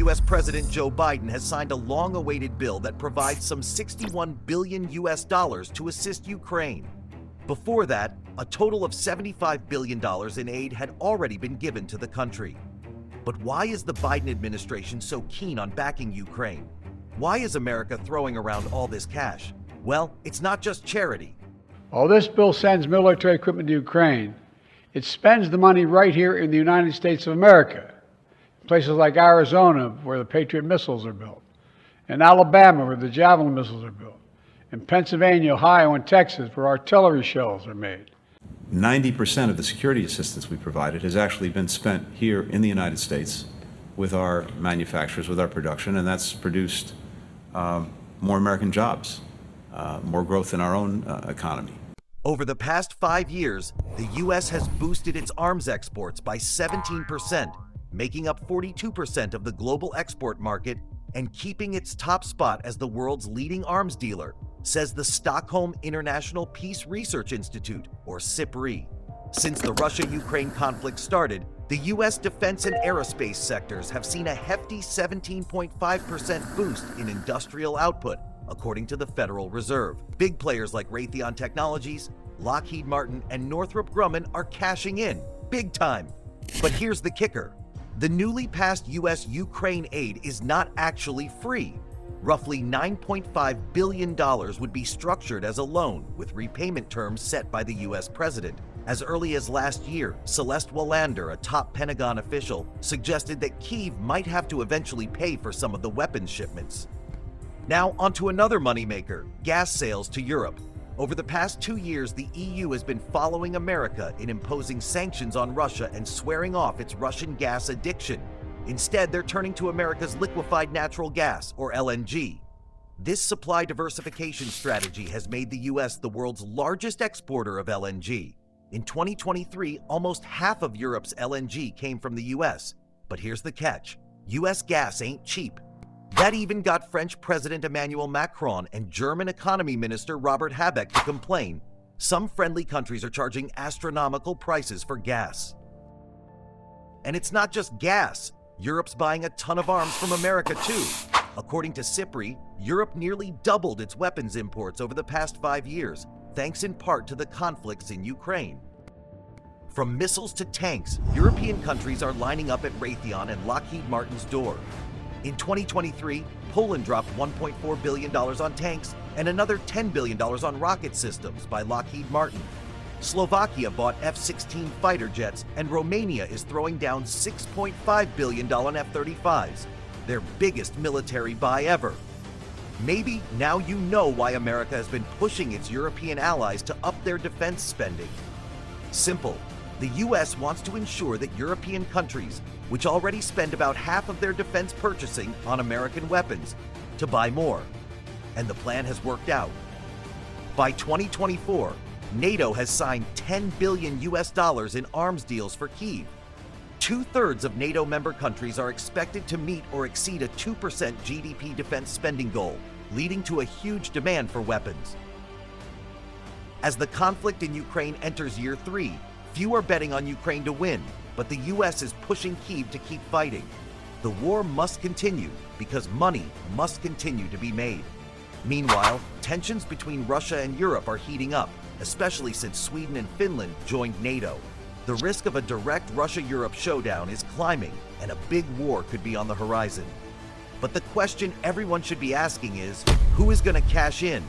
U.S. President Joe Biden has signed a long-awaited bill that provides some $61 billion to assist Ukraine. Before that, a total of $75 billion in aid had already been given to the country. But why is the Biden administration so keen on backing Ukraine? Why is America throwing around all this cash? Well, it's not just charity. While this bill sends military equipment to Ukraine, it spends the money right here in the United States of America, places like Arizona, where the Patriot missiles are built, in Alabama, where the Javelin missiles are built, in Pennsylvania, Ohio, and Texas, where artillery shells are made. 90% of the security assistance we provided has actually been spent here in the United States with our manufacturers, with our production, and that's produced more American jobs, more growth in our own economy. Over the past 5 years, the U.S. has boosted its arms exports by 17%, making up 42% of the global export market and keeping its top spot as the world's leading arms dealer, says the Stockholm International Peace Research Institute, or SIPRI. Since the Russia-Ukraine conflict started, the U.S. defense and aerospace sectors have seen a hefty 17.5% boost in industrial output, according to the Federal Reserve. Big players like Raytheon Technologies, Lockheed Martin, and Northrop Grumman are cashing in, big time. But here's the kicker. The newly passed U.S. Ukraine aid is not actually free. Roughly $9.5 billion would be structured as a loan with repayment terms set by the U.S. president. As early as last year, Celeste Wallander, a top Pentagon official, suggested that Kyiv might have to eventually pay for some of the weapons shipments. Now onto another moneymaker, gas sales to Europe. Over the past 2 years, the EU has been following America in imposing sanctions on Russia and swearing off its Russian gas addiction. Instead, they're turning to America's liquefied natural gas, or LNG. This supply diversification strategy has made the U.S. the world's largest exporter of LNG. In 2023, almost half of Europe's LNG came from the U.S. But here's the catch. U.S. gas ain't cheap. That even got French President Emmanuel Macron and German Economy Minister Robert Habeck to complain. Some friendly countries are charging astronomical prices for gas. And it's not just gas. Europe's buying a ton of arms from America too. According to SIPRI, Europe nearly doubled its weapons imports over the past 5 years, thanks in part to the conflicts in Ukraine. From missiles to tanks, European countries are lining up at Raytheon and Lockheed Martin's door. In 2023, Poland dropped $1.4 billion on tanks and another $10 billion on rocket systems by Lockheed Martin. Slovakia bought F-16 fighter jets, and Romania is throwing down $6.5 billion on F-35s, their biggest military buy ever. Maybe now you know why America has been pushing its European allies to up their defense spending. Simple. The U.S. wants to ensure that European countries, which already spend about half of their defense purchasing on American weapons, to buy more. And the plan has worked out. By 2024, NATO has signed $10 billion in arms deals for Kyiv. 2/3 of NATO member countries are expected to meet or exceed a 2% GDP defense spending goal, leading to a huge demand for weapons. As the conflict in Ukraine enters year 3, few are betting on Ukraine to win, but the U.S. is pushing Kyiv to keep fighting. The war must continue because money must continue to be made. Meanwhile, tensions between Russia and Europe are heating up, especially since Sweden and Finland joined NATO. The risk of a direct Russia-Europe showdown is climbing, and a big war could be on the horizon. But the question everyone should be asking is, who is going to cash in?